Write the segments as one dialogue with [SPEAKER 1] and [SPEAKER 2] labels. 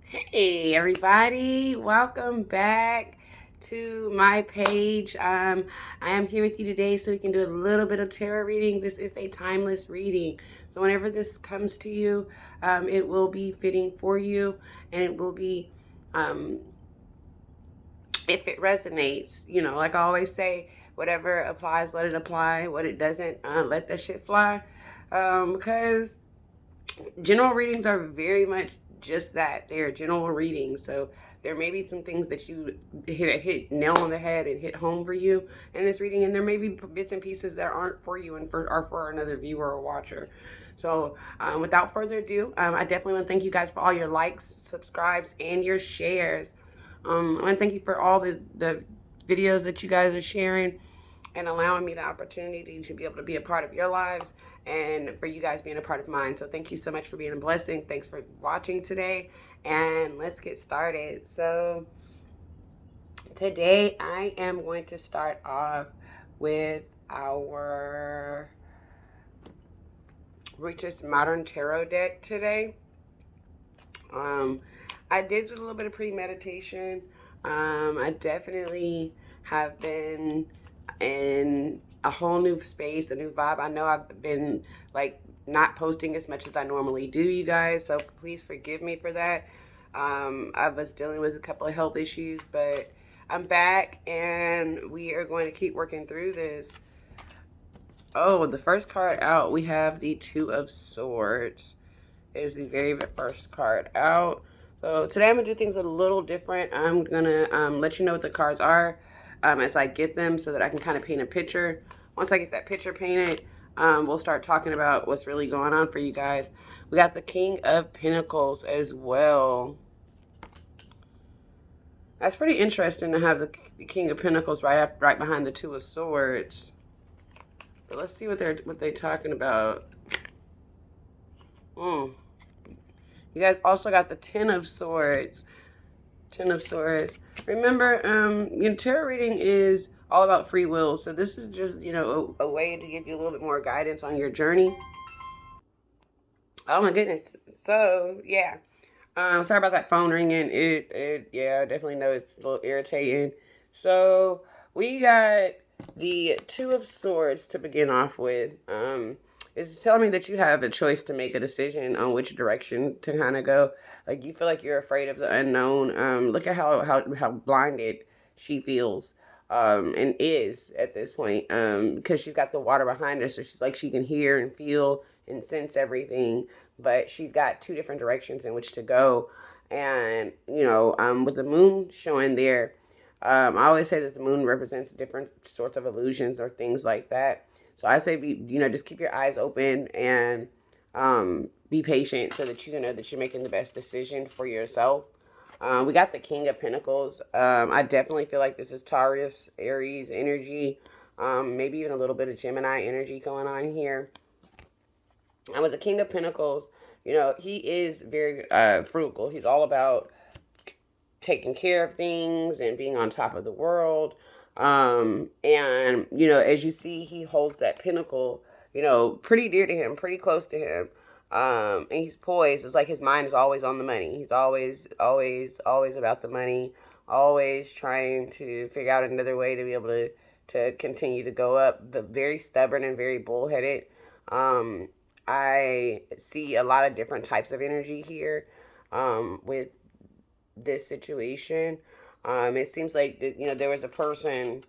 [SPEAKER 1] Hey everybody, welcome back to my page. I am here with you today so we can do a little bit of tarot reading. This is a timeless reading. So whenever this comes to you, it will be fitting for you, and it will be, if it resonates, like I always say, whatever applies, let it apply. What it doesn't, let that shit fly. Because general readings are very much just that. They're general readings. So there may be some things that you hit nail on the head and hit home for you in this reading, and there may be bits and pieces that aren't for you and are for another viewer or watcher. So without further ado, I definitely want to thank you guys for all your likes, subscribes, and your shares. I want to thank you for all the videos that you guys are sharing and allowing me the opportunity to be able to be a part of your lives and for you guys being a part of mine. So thank you so much for being a blessing. Thanks for watching today, and let's get started. So today I am going to start off with our Richest Modern Tarot deck today. I did do a little bit of pre-meditation. I definitely have been in a whole new space, a new vibe. I know I've been like not posting as much as I normally do, you guys, so please forgive me for that. I was dealing with a couple of health issues, but I'm back and we are going to keep working through this. Oh, the first card out, we have the Two of Swords. It is the very first card out. So today I'm going to do things a little different. I'm going to let you know what the cards are as I get them so that I can kind of paint a picture. Once I get that picture painted, we'll start talking about what's really going on for you guys. We got the King of Pentacles as well. That's pretty interesting to have the King of Pentacles right behind the Two of Swords. But let's see what they're talking about. You guys also got the Ten of Swords. Ten of Swords. Remember, tarot reading is all about free will. So this is just, a way to give you a little bit more guidance on your journey. Oh my goodness. So, yeah. Sorry about that phone ringing. Yeah, I definitely know it's a little irritating. So, we got the Two of Swords to begin off with. It's telling me that you have a choice to make a decision on which direction to kind of go. Like, you feel like you're afraid of the unknown. Look at how blinded she feels and is at this point, because she's got the water behind her, so she's like she can hear and feel and sense everything, but she's got two different directions in which to go. And with the moon showing there, I always say that the moon represents different sorts of illusions or things like that. So I say, just keep your eyes open and be patient so that you know that you're making the best decision for yourself. We got the King of Pentacles. I definitely feel like this is Taurus, Aries energy, maybe even a little bit of Gemini energy going on here. And with the King of Pentacles, he is very frugal. He's all about taking care of things and being on top of the world. And, as you see, he holds that pinnacle, pretty dear to him, pretty close to him. And he's poised. It's like his mind is always on the money. He's always about the money, always trying to figure out another way to be able to continue to go up. But very stubborn and very bullheaded. I see a lot of different types of energy here with this situation. It seems like there was a person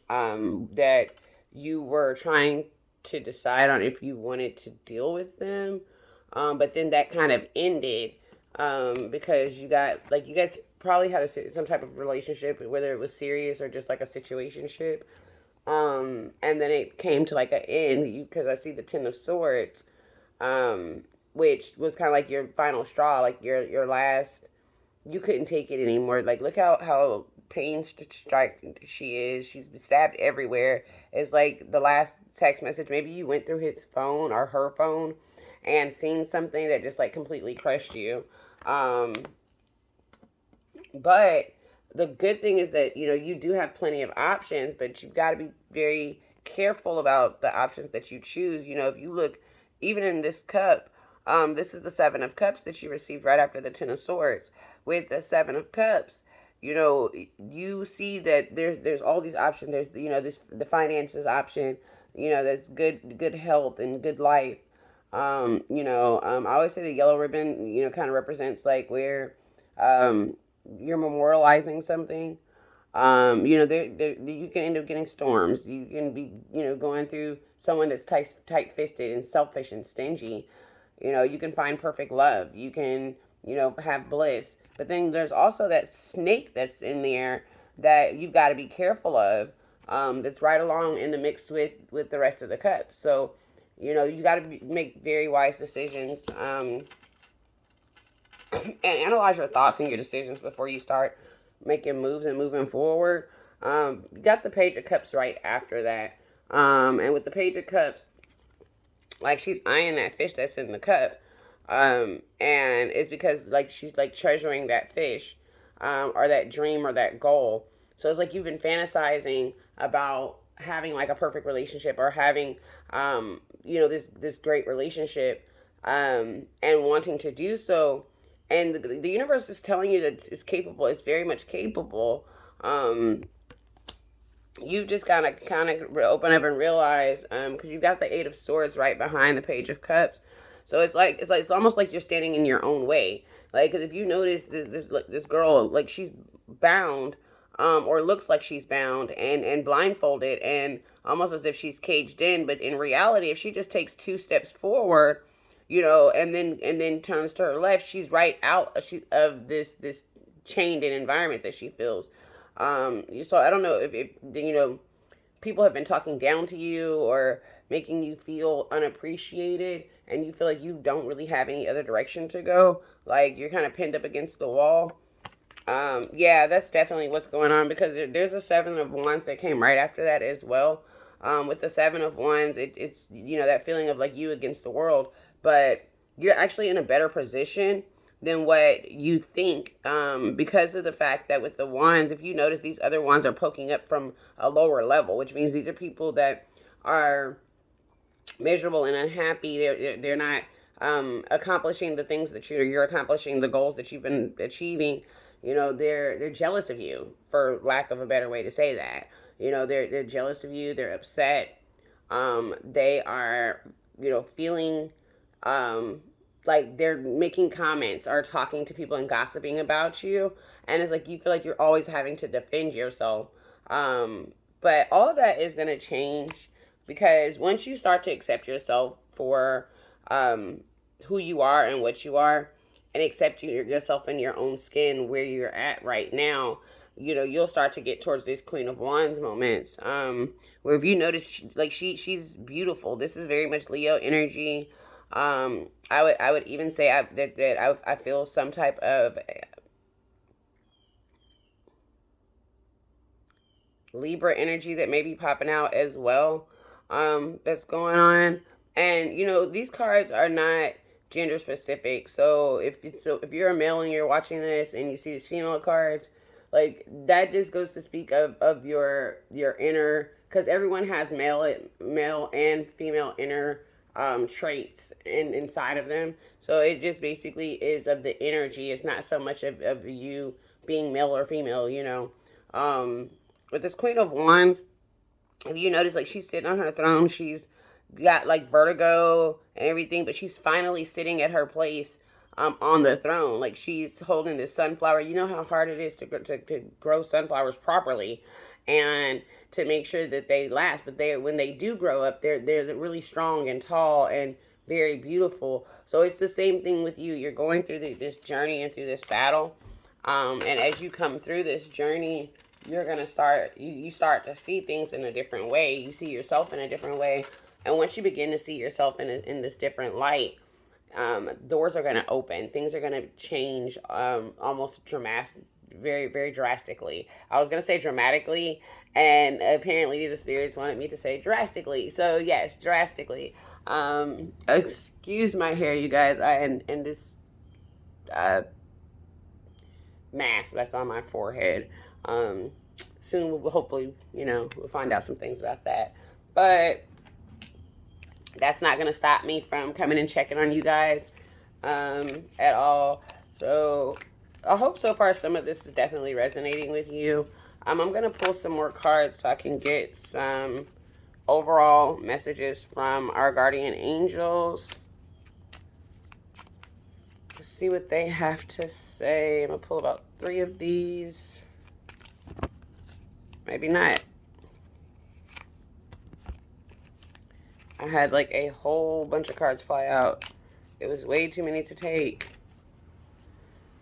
[SPEAKER 1] that you were trying to decide on if you wanted to deal with them, but then that kind of ended because you guys probably had some type of relationship, whether it was serious or just like a situationship, and then it came to like an end because I see the Ten of Swords, which was kind of like your final straw, like your last. You couldn't take it anymore. Like, look how pain strike she is. She's been stabbed everywhere. It's like the last text message. Maybe you went through his phone or her phone and seen something that just like completely crushed you. But the good thing is that, you do have plenty of options, but you've got to be very careful about the options that you choose. If you look, even in this cup, This is the Seven of Cups that you received right after the Ten of Swords. With the Seven of Cups, you know, you see that there's all these options. There's, you know, this the finances option. You know, there's good health and good life. I always say the yellow ribbon, you know, kind of represents like where um, you're memorializing something. You can end up getting storms. You can be, you know, going through someone that's tight fisted and selfish and stingy. You know, you can find perfect love. You can, you know, have bliss. But then there's also that snake that's in there that you've got to be careful of. That's right along in the mix with the rest of the cups. So, you know, you got to make very wise decisions. And analyze your thoughts and your decisions before you start making moves and moving forward. You got the Page of Cups right after that. And with the Page of Cups, like she's eyeing that fish that's in the cup. And it's because like she's like treasuring that fish, or that dream or that goal. So it's like you've been fantasizing about having like a perfect relationship or having, this great relationship, and wanting to do so. And the universe is telling you that it's capable. It's very much capable. You've just gotta kind of open up and realize, because you've got the Eight of Swords right behind the Page of Cups. So it's almost like you're standing in your own way. Like, cause if you notice this girl, like she's bound, or looks like she's bound and blindfolded and almost as if she's caged in. But in reality, if she just takes 2 steps forward, you know, and then turns to her left, she's right out of this chained in environment that she feels. So I don't know if you know, people have been talking down to you or making you feel unappreciated, and you feel like you don't really have any other direction to go. Like you're kind of pinned up against the wall. Yeah, that's definitely what's going on, because there's a Seven of Wands that came right after that as well. With the Seven of Wands, it's, you know, that feeling of like you against the world, but you're actually in a better position than what you think, because of the fact that with the wands, if you notice, these other wands are poking up from a lower level, which means these are people that are miserable and unhappy. They're not accomplishing the things that you're accomplishing, the goals that you've been achieving. You know, they're jealous of you, for lack of a better way to say that. You know, they're jealous of you. They're upset. They are, you know, feeling like they're making comments or talking to people and gossiping about you, and it's like you feel like you're always having to defend yourself. But all of that is going to change, because once you start to accept yourself for who you are and what you are, and accept yourself in your own skin where you're at right now, you know, you'll start to get towards this Queen of Wands moments, where if you notice, like she's beautiful. This is very much Leo energy. I would even say I feel some type of Libra energy that may be popping out as well. That's going on. And you know, these cards are not gender specific. So if you're a male and you're watching this and you see the female cards, like that just goes to speak of your inner, because everyone has male and female inner traits inside of them. So it just basically is of the energy. It's not so much of you being male or female, you know. With this Queen of Wands, if you notice, like she's sitting on her throne, she's got like vertigo and everything, but she's finally sitting at her place on the throne. Like she's holding this sunflower. You know how hard it is to grow sunflowers properly and to make sure that they last. But when they do grow up, they're really strong and tall and very beautiful. So it's the same thing with you. You're going through this journey and through this battle. And as you come through this journey, you're going to start, you start to see things in a different way. You see yourself in a different way. And once you begin to see yourself in this different light, doors are going to open. Things are going to change almost very, very drastically. I was going to say dramatically, and apparently the spirits wanted me to say drastically. So yes, drastically. Excuse my hair, you guys. And this mask that's on my forehead. Soon we'll hopefully, you know, we'll find out some things about that. But that's not going to stop me from coming and checking on you guys at all. So I hope so far some of this is definitely resonating with you. I'm going to pull some more cards so I can get some overall messages from our guardian angels. Let's see what they have to say. I'm going to pull about 3 of these. Maybe not. I had like a whole bunch of cards fly out. It was way too many to take.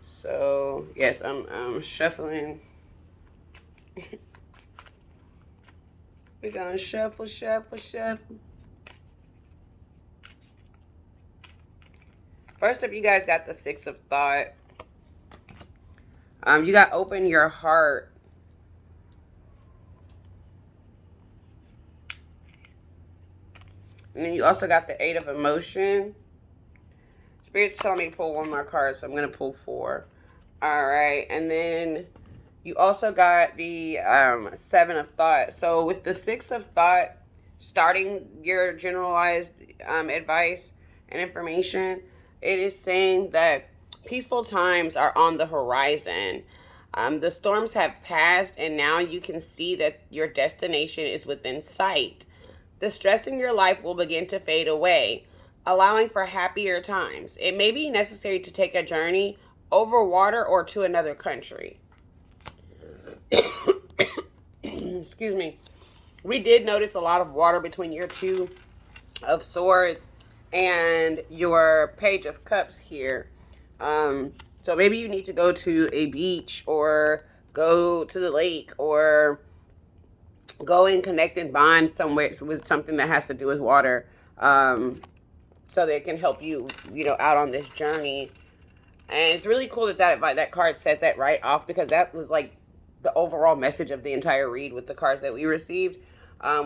[SPEAKER 1] So, yes, I'm shuffling. We're going to shuffle, shuffle, shuffle. First up, you guys got the 6 of Thought. You got open your heart. And then you also got the 8 of Emotion. Spirit's telling me to pull 1 more card, so I'm going to pull 4. All right, and then you also got the 7 of Thought. So with the 6 of Thought, starting your generalized advice and information, it is saying that peaceful times are on the horizon. The storms have passed, and now you can see that your destination is within sight. The stress in your life will begin to fade away, allowing for happier times. It may be necessary to take a journey over water or to another country. Excuse me. We did notice a lot of water between your 2 of Swords and your Page of Cups here. So maybe you need to go to a beach or go to the lake or go and connect and bond somewhere with something that has to do with water, so that it can help you, out on this journey. And it's really cool that card said that right off, because that was like the overall message of the entire read with the cards that we received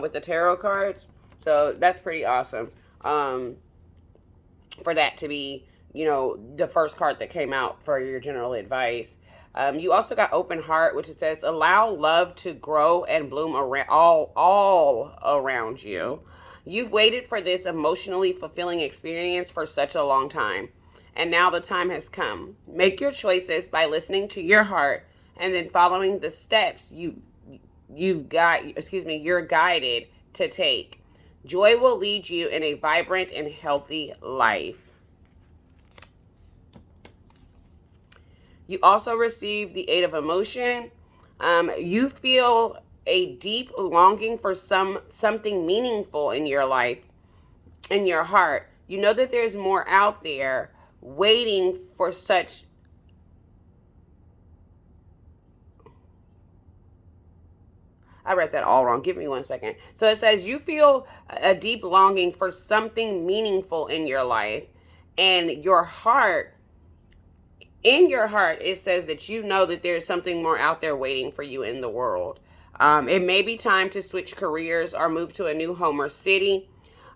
[SPEAKER 1] with the tarot cards. So that's pretty awesome for that to be, the first card that came out for your general advice. You also got open heart, which it says, allow love to grow and bloom around, all around you. You've waited for this emotionally fulfilling experience for such a long time, and now the time has come. Make your choices by listening to your heart and then following the steps you're guided to take. Joy will lead you in a vibrant and healthy life. You also receive the 8 of Emotion. You feel a deep longing for something meaningful in your life, in your heart. You know that there's more out there waiting for such. I read that all wrong. Give me 1 second. So it says you feel a deep longing for something meaningful in your life, and your heart. In your heart, it says that you know that there's something more out there waiting for you in the world. It may be time to switch careers or move to a new home or city,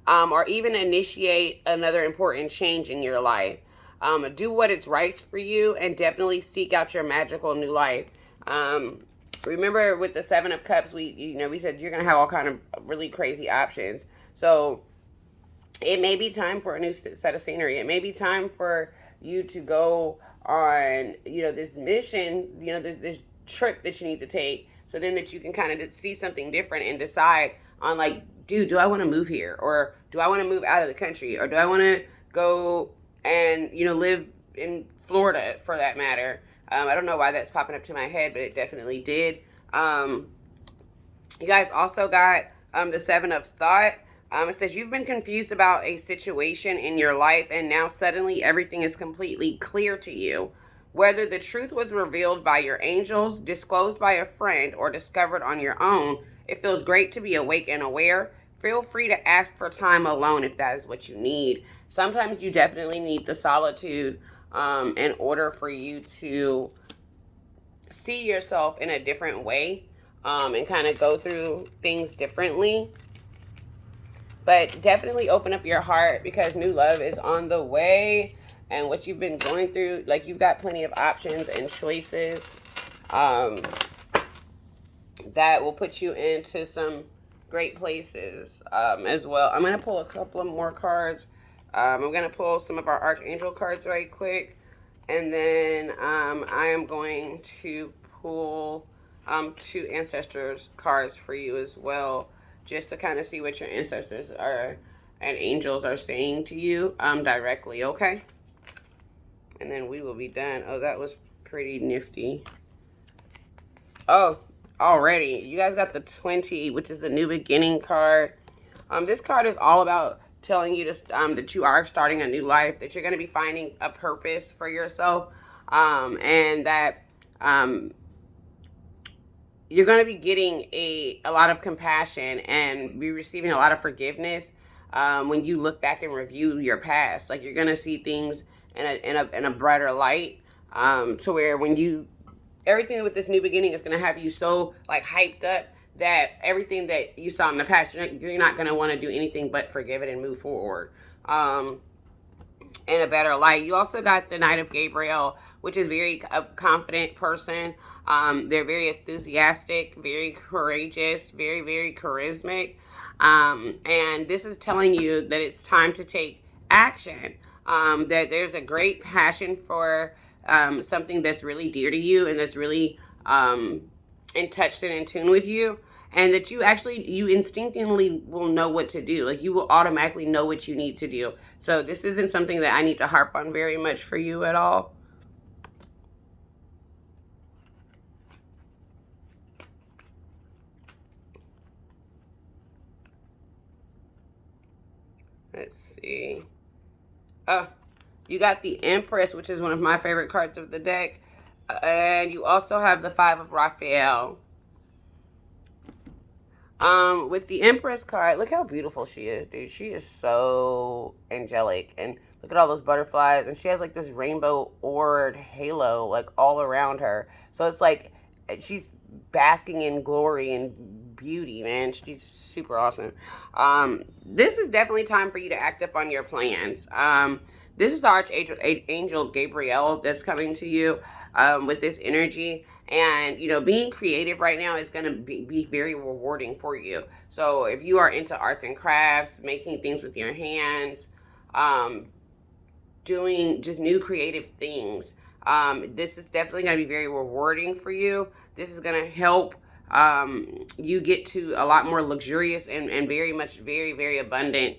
[SPEAKER 1] or even initiate another important change in your life. Do what is right for you, and definitely seek out your magical new life. Remember with the 7 of Cups, we said you're going to have all kind of really crazy options. So it may be time for a new set of scenery. It may be time for you to go on, this mission, this trip that you need to take, so then that you can kind of see something different and decide on, like, dude, do I want to move here? Or do I want to move out of the country? Or do I want to go and, live in Florida, for that matter? I don't know why that's popping up to my head, but it definitely did. You guys also got the 7 of Thought. It says you've been confused about a situation in your life, and now suddenly everything is completely clear to you. Whether the truth was revealed by your angels, disclosed by a friend, or discovered on your own, it feels great to be awake and aware. Feel free to ask for time alone if that is what you need. Sometimes you definitely need the solitude in order for you to see yourself in a different way and kind of go through things differently. But definitely open up your heart, because new love is on the way. And what you've been going through, like, you've got plenty of options and choices that will put you into some great places as well. I'm going to pull a couple of more cards. I'm going to pull some of our Archangel cards right quick. And then I am going to pull two ancestors cards for you as well, just to kind of see what your ancestors are and angels are saying to you directly, okay? And then we will be done. Oh, that was pretty nifty. Oh, already. You guys got the 20, which is the new beginning card. This card is all about telling you to, that you are starting a new life, that you're going to be finding a purpose for yourself, and that you're going to be getting a lot of compassion and be receiving a lot of forgiveness when you look back and review your past. Like, you're going to see things in a brighter light, to where when you, everything with this new beginning is going to have you so like hyped up that everything that you saw in the past, you're not going to want to do anything but forgive it and move forward in a better light. You also got the Knight of Gabriel, which is very a confident person. They're very enthusiastic, very courageous, very, very charismatic. And this is telling you that it's time to take action. That there's a great passion for something that's really dear to you and that's really in touch and in tune with you. And that you instinctively will know what to do. Like, you will automatically know what you need to do. So this isn't something that I need to harp on very much for you at all. Let's see. Oh, you got the Empress, which is one of my favorite cards of the deck. And you also have the Five of Raphael. With the Empress card, look how beautiful she is, dude. She is so angelic. And look at all those butterflies. And she has like this rainbow orbed halo like all around her. So it's like she's basking in glory and beauty, man. She's super awesome. This is definitely time for you to act up on your plans. This is the Archangel Gabriel that's coming to you with this energy. And, you know, being creative right now is going to be very rewarding for you. So if you are into arts and crafts, making things with your hands, doing just new creative things, this is definitely going to be very rewarding for you. This is going to help you get to a lot more luxurious and very much, very, very abundant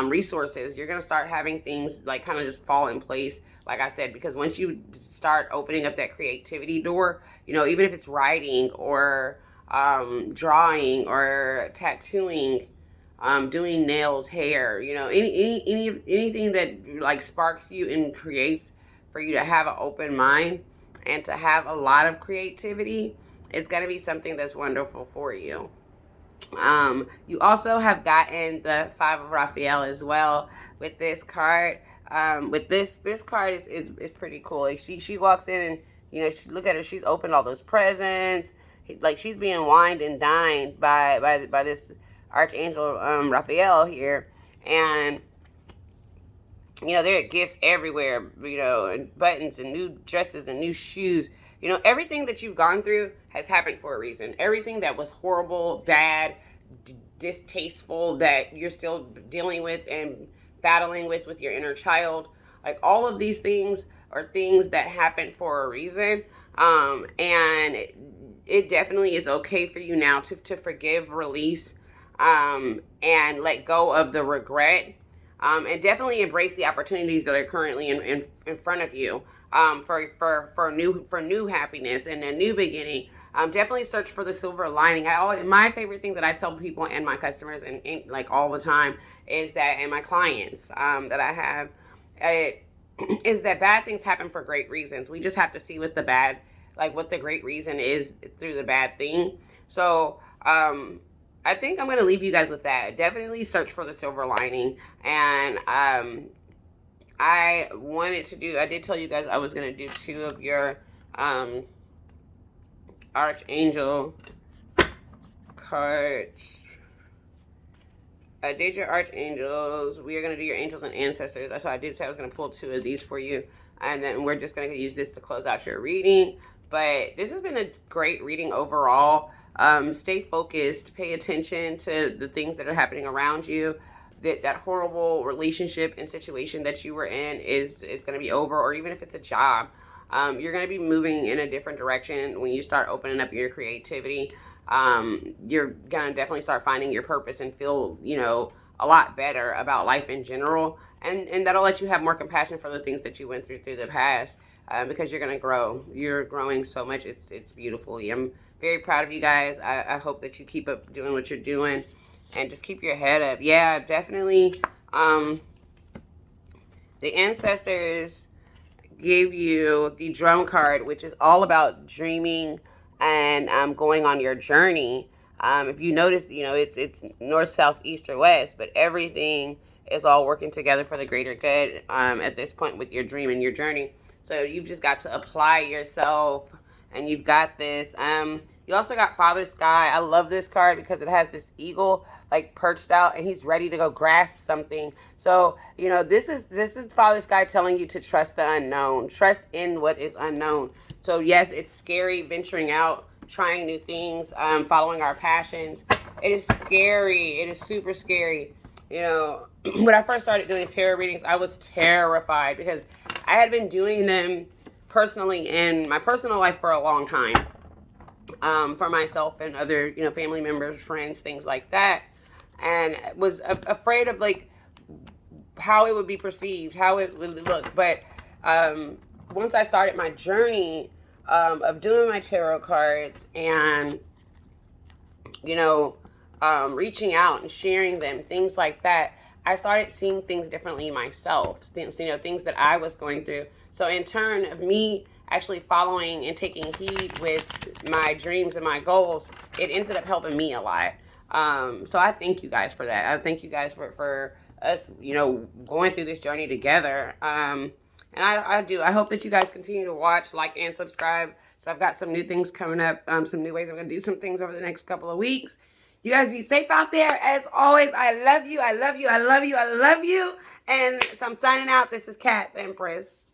[SPEAKER 1] resources. You're going to start having things like kind of just fall in place, like I said, because once you start opening up that creativity door, you know, even if it's writing or drawing or tattooing, doing nails, hair, you know, anything that like sparks you and creates for you to have an open mind and to have a lot of creativity, it's going to be something that's wonderful for you. You also have gotten the Five of Raphael as well with this card. With this card is pretty cool. Like, she walks in and, you know, look at her, she's opened all those presents. Like, she's being wined and dined by this Archangel Raphael here. And, you know, there are gifts everywhere, you know, and buttons and new dresses and new shoes. You know, everything that you've gone through has happened for a reason. Everything that was horrible, bad, distasteful, that you're still dealing with and battling with your inner child, like all of these things are things that happen for a reason. And it definitely is okay for you now to forgive, release, and let go of the regret, and definitely embrace the opportunities that are currently in front of you. For new happiness and a new beginning. Definitely search for the silver lining. My favorite thing that I tell people and my customers and like all the time is that, and my clients that I have, is that bad things happen for great reasons. We just have to see what the great reason is through the bad thing. So I think I'm going to leave you guys with that. Definitely search for the silver lining. And I did tell you guys I was going to do two of your Archangel cards. I did your Archangels. We are going to do your Angels and Ancestors. So I did say I was going to pull two of these for you. And then we're just going to use this to close out your reading. But this has been a great reading overall. Stay focused. Pay attention to the things that are happening around you. That horrible relationship and situation that you were in is going to be over, or even if it's a job, you're going to be moving in a different direction when you start opening up your creativity. You're going to definitely start finding your purpose and feel, a lot better about life in general. And that'll let you have more compassion for the things that you went through the past, because you're going to grow. You're growing so much. It's beautiful. I'm very proud of you guys. I hope that you keep up doing what you're doing and just keep your head up. Yeah, definitely. The ancestors gave you the drum card, which is all about dreaming and going on your journey. If you notice, it's north, south, east, or west, but everything is all working together for the greater good at this point with your dream and your journey. So you've just got to apply yourself, and you've got this. You also got Father Sky. I love this card because it has this eagle like perched out, and he's ready to go grasp something. So this is Father Sky telling you to trust the unknown, trust in what is unknown. So yes, it's scary venturing out, trying new things, following our passions. It is scary. It is super scary. When I first started doing tarot readings, I was terrified because I had been doing them personally in my personal life for a long time, for myself and other, family members, friends, things like that, and was afraid of like how it would be perceived, how it would look. But once I started my journey of doing my tarot cards and reaching out and sharing them, things like that, I started seeing things differently myself, things that I was going through. So in turn of me actually following and taking heed with my dreams and my goals, it ended up helping me a lot. So I thank you guys for that. I thank you guys for us, going through this journey together. And I do. I hope that you guys continue to watch, like, and subscribe. So I've got some new things coming up, some new ways I'm going to do some things over the next couple of weeks. You guys be safe out there. As always, I love you. I love you. I love you. I love you. And so I'm signing out. This is Kat, the Empress.